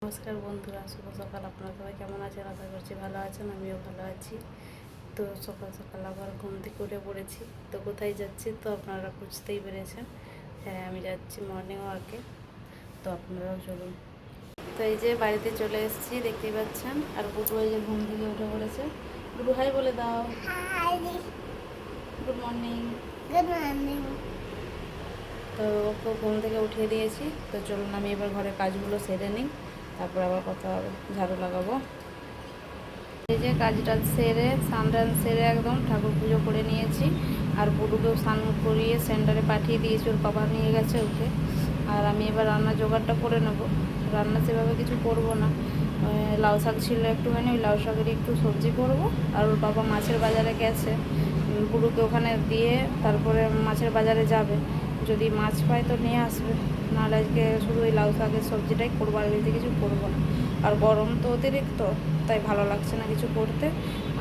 নমস্কার বন্ধুরা, শুভ সকাল। আপনারা সবাই কেমন আছেন? আশা করছি ভালো আছেন, আমিও ভালো আছি। তো সকাল সকাল আবার ঘুম থেকে উঠে পড়েছি। তো কোথায় যাচ্ছি তো আপনারা বুঝতেই পেরেছেন। হ্যাঁ, আমি যাচ্ছি মর্নিং ওয়াকে। তো আপনারাও চলুন। তো এই যে বাড়িতে চলে এসেছি, দেখতেই পাচ্ছেন। আর বুবু এই যে ঘুম থেকে উঠে পড়েছে। বুবু হাই বলে দাও। Good morning. Good morning. তো ওকে ঘুম থেকে উঠিয়ে দিয়েছি। তো চলুন আমি এবার ঘরের কাজগুলো সেরে নিই, তারপর আবার কথা হবে। ঝাড়ু লাগাবো। এই যে কাজটা সেরে স্নান সেরে একদম ঠাকুর পুজো করে নিয়েছি। আর বুড়ুকেও স্নান করিয়ে সেন্টারে পাঠিয়ে দিয়েছি, ওর বাবা নিয়ে গেছে ওকে। আর আমি এবার রান্না জোগাড়টা করে নেব। রান্না সেভাবে কিছু করব না, লাউ শাক ছিল একটুখানি, ওই লাউ শাকেরই একটু সবজি করব। আর ওর বাবা মাছের বাজারে গেছে, বুড়ুকে ওখানে দিয়ে তারপরে মাছের বাজারে যাবে। যদি মাছ পায় তো নিয়ে আসবে, নাহলে আজকে শুধু ওই লাউ শাকের সবজিটাই করবো, আর এদিকে কিছু করবো না। আর গরম তো অতিরিক্ত, তাই ভালো লাগছে না কিছু করতে,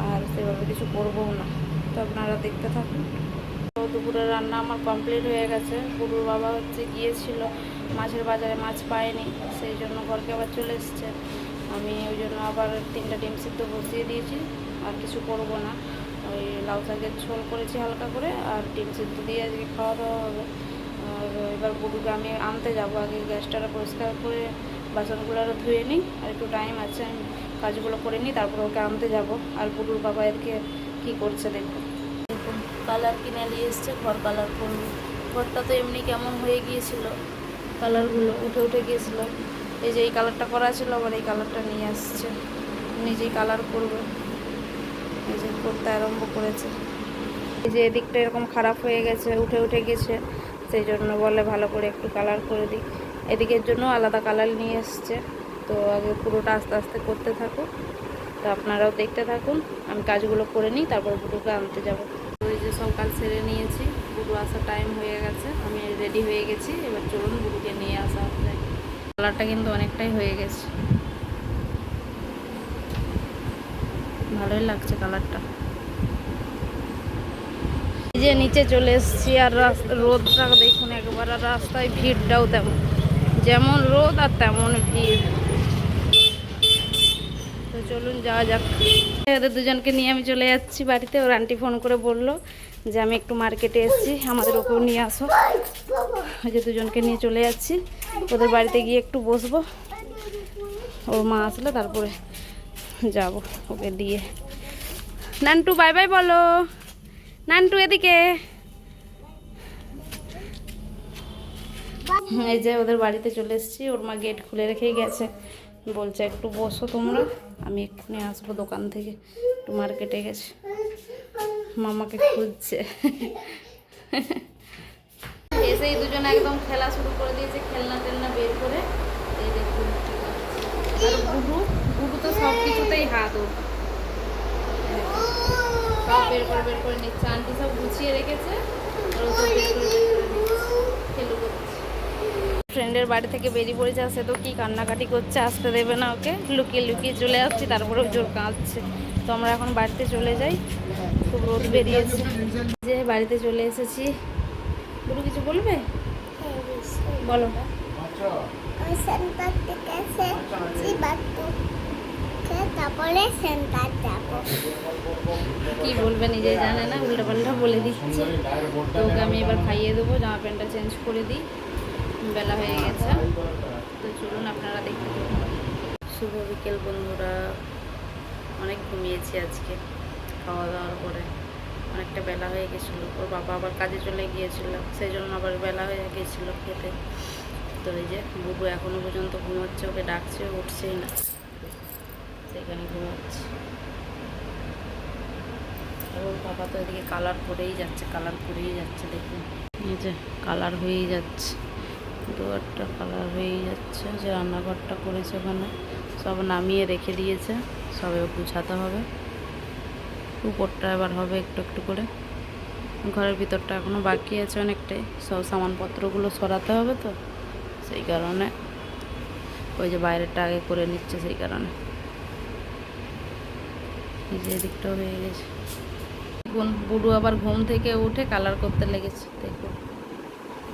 আর সেভাবে কিছু করবোও না। তো আপনারা দেখতে থাকুন। তো দুপুরের রান্না আমার কমপ্লিট হয়ে গেছে। বুড়ুর বাবা গিয়েছিল মাছের বাজারে, মাছ পায়নি, সেই জন্য ঘরকে আবার চলে এসছে। আমি ওই জন্য আবার 3টা ডিম সিদ্ধ বসিয়ে দিয়েছি, আর কিছু করব না। ওই লাউ শাকের ঝোল করেছি হালকা করে, আর ডিম সিদ্ধ দিয়ে আজকে খাওয়া দাওয়া হবে। আর এবার বুড়ুকে আমি আনতে যাব। আগে গ্যাসটা পরিষ্কার করে বাসনগুলো আরও ধুয়ে নিই, আর একটু টাইম আছে, আমি কাজগুলো করে নিই, তারপর ওকে আনতে যাব। আর বুড়ুর বাবা এরকে কী করছে দেখুন। দেখুন, কালার কিনে নিয়ে এসছে, ঘর কালার করবে। ঘরটা তো এমনি কেমন হয়ে গিয়েছিল, কালারগুলো উঠে উঠে গিয়েছিলো। এই যে এই কালারটা করা ছিল, আবার এই কালারটা নিয়ে আসছে, নিজেই কালার করবে। এই যে করতে আরম্ভ করেছে। এই যে এদিকটা এরকম খারাপ হয়ে গেছে, উঠে উঠে গেছে, সেই জন্য বলে ভালো করে একটু কালার করে দিই। এদিকের জন্য আলাদা কালার নিয়ে এসছে। তো আগে পুরোটা আস্তে আস্তে করতে থাকুক, তো আপনারাও দেখতে থাকুন। আমি কাজগুলো করে নিই, তারপর বুড়ুকে আনতে যাব। ওই যে সব কাজ সেরে নিয়েছি, বুড়ু আসার টাইম হয়ে গেছে, আমি রেডি হয়ে গেছি। এবার চলুন বুড়ুকে নিয়ে আসা যায়। কালারটা কিন্তু অনেকটাই হয়ে গেছে, ভালোই লাগছে কালারটা। এই যে নিচে চলে এসেছি, আর রোদটা দেখুন একবার, আর রাস্তায় ভিড়টাও তেমন, যেমন রোদ আর তেমন ভিড়। তো চলুন যাওয়া যাক। ওদের দুজনকে নিয়ে আমি চলে যাচ্ছি বাড়িতে। ওর আন্টি ফোন করে বললো যে আমি একটু মার্কেটে এসেছি, আমাদের ওকেও নিয়ে আসো। ওই যে দুজনকে নিয়ে চলে যাচ্ছি, ওদের বাড়িতে গিয়ে একটু বসবো। ওর মা আসলে তারপরে যাব ওকে দিয়ে। নান্টু বাই বাই বলো। নান্টু এদিকে। এই যে ওদের বাড়িতে চলে এসেছি, ওর মা গেট খুলে রেখেই গেছে, বলছে একটু বসো তোমরা, আমি এক্ষুনি আসবো দোকান থেকে, একটু মার্কেটে গেছে, মামাকে খুঁজছে। এসেই দুজনে একদম খেলা শুরু করে দিয়েছে, খেলনা টেলনা বের করে। এই দেখুন, আর বুবু বুবু তো সব কিছুতেই হাত, ওর সব বের করে নিচ্ছে। আন্টি সব গুছিয়ে রেখেছে, আর ও সব বের করে নিচ্ছে, খেলু করছে। ফ্রেন্ডের বাড়ি থেকে বেরিয়ে পড়েছে, সে তো কি কান্নাকাটি করছে, আসতে দেবে না ওকে, লুকিয়ে লুকিয়ে চলে আসছি, তারপরেও জোর কাঁদছে। তো আমরা এখন বাড়িতে চলে যাই, খুব রোদ বেরিয়েছে। যে বাড়িতে চলে এসেছি। বুড়ো কিছু বলবে? বলো। কি বলবে নিজেই জানে না, উল্টা পাল্টা বলে দিচ্ছে। তো ওকে আমি এবার খাইয়ে দেবো, জামা প্যান্টটা চেঞ্জ করে দিই, বেলা হয়ে গেছে। তো চলুন আপনারা দেখতে থাকুন। শুভ বিকেল বন্ধুরা। অনেক ঘুমিয়েছি আজকে, খাওয়া দাওয়ার পরে অনেকটা বেলা হয়ে গেছিলো। ওর বাবা আবার কাজে চলে গিয়েছিল, সেই জন্য আবার বেলা হয়ে গেছিলো খেতে। তো এই যে বুবু এখনও পর্যন্ত ঘুমাচ্ছে, ওকে ডাকছে, উঠছেই না, সেখানে ঘুমাচ্ছে। আর ওর বাবা তো এদিকে কালার করেই যাচ্ছে, দেখুন এই যে কালার হয়েই যাচ্ছে, দুয়ারটা কালার হয়েই যাচ্ছে। যে রান্নাঘরটা করেছে ওখানে সব নামিয়ে রেখে দিয়েছে, সবে গুছাতে হবে। উপরটা এবার হবে একটু একটু করে, ঘরের ভিতরটা এখনও বাকি আছে অনেকটাই, সব সামানপত্রগুলো সরাতে হবে, তো সেই কারণে ওই যে বাইরেটা আগে করে নিচ্ছে, সেই কারণে। এই যে এদিকটাও হয়ে গেছে। বুড়ু আবার ঘুম থেকে উঠে কালার করতে লেগেছে, দেখুন।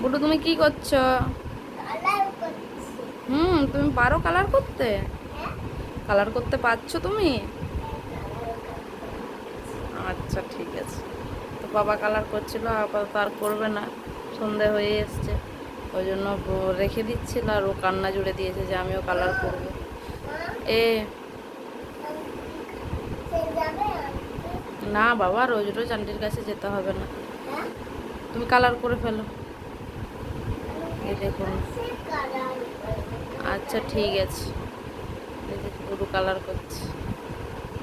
বুড়ু তুমি কি করছো? তুমি পারো কালার করতে? কালার করতে পারছো তুমি? আচ্ছা ঠিক আছে। তো বাবা কালার করছিল, আপাতত আর করবে না, সন্ধে হয়ে এসছে, ওই জন্য রেখে দিচ্ছিল। আর ও কান্না জুড়ে দিয়েছে যে আমিও কালার করব। এ না বাবা, রোজ রোজ আন্টির কাছে যেতে হবে না, তুমি কালার করে ফেলো। এই দেখুন। আচ্ছা ঠিক আছে। এই যে পুরো কালার করছে।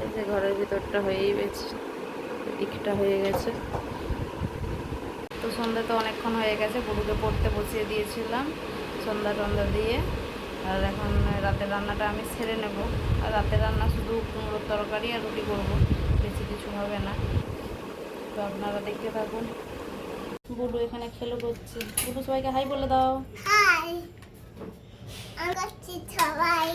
এই যে ঘরের ভিতরটা হয়েই গেছে, দিকটা হয়ে গেছে। তো সন্ধ্যা তো অনেকক্ষণ হয়ে গেছে, গরুকে পড়তে বসিয়ে দিয়েছিলাম সন্ধ্যা টন্ধা দিয়ে। আর এখন রাতের রান্নাটা আমি সেরে নেব। আর রাতের রান্না শুধু কুমড়োর তরকারি আর রুটি করবো, বেশি কিছু হবে না। তো আপনারা দেখতে থাকুন। বুলু এখানে খেলো করছে। বুলু সবাইকে হাই বলে দাও। হাই, আমি সবাই